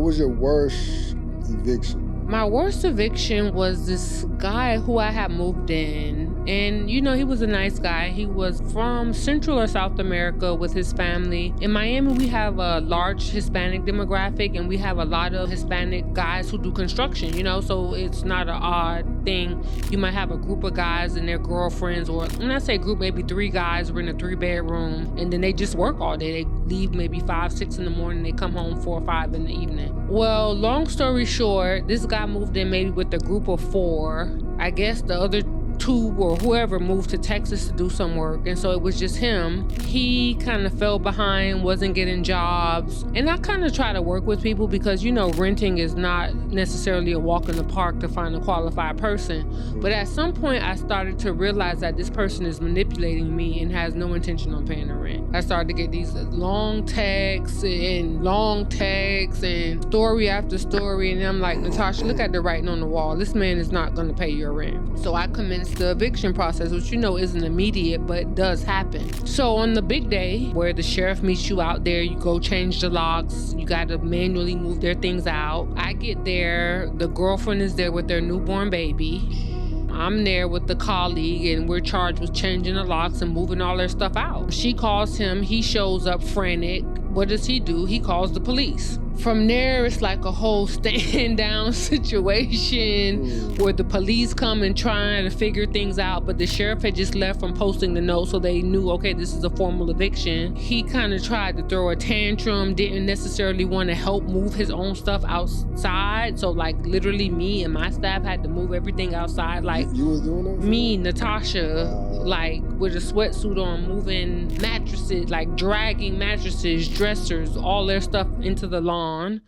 What was your worst eviction? My worst eviction was this guy who I had moved in. And, he was a nice guy. He was from Central or South America with his family. In Miami, we have a large Hispanic demographic, and we have a lot of Hispanic guys who do construction, so it's not an odd thing. You might have a group of guys and their girlfriends, or when I say group, maybe 3 guys, we're in a 3-bedroom, and then they just work all day. They leave maybe 5, 6 in the morning. They come home 4 or 5 in the evening. Well, long story short, this guy moved in maybe with a group of 4. I guess the other 2 or whoever moved to Texas to do some work, and so it was just him. He kind of fell behind, wasn't getting jobs, and I kind of try to work with people because renting is not necessarily a walk in the park to find a qualified person. But at some point I started to realize that this person is manipulating me and has no intention on paying the rent. I started to get these long texts and story after story, and I'm like, Natasha, look at the writing on the wall. This man is not going to pay your rent. So I commenced the eviction process, which isn't immediate, but does happen. So on the big day where the sheriff meets you out there, you go change the locks, you got to manually move their things out. I get there, the girlfriend is there with their newborn baby. I'm there with the colleague, and we're charged with changing the locks and moving all their stuff out. She calls him, he shows up frantic. What does he do? He calls the police. From there, it's like a whole stand down situation where the police come and trying to figure things out, but the sheriff had just left from posting the note, so they knew, okay, this is a formal eviction. He kind of tried to throw a tantrum, didn't necessarily want to help move his own stuff outside. So literally me and my staff had to move everything outside. You was doing that? Me, Natasha, with a sweatsuit on, moving mattresses, dragging mattresses, dressers, all their stuff into the lawn.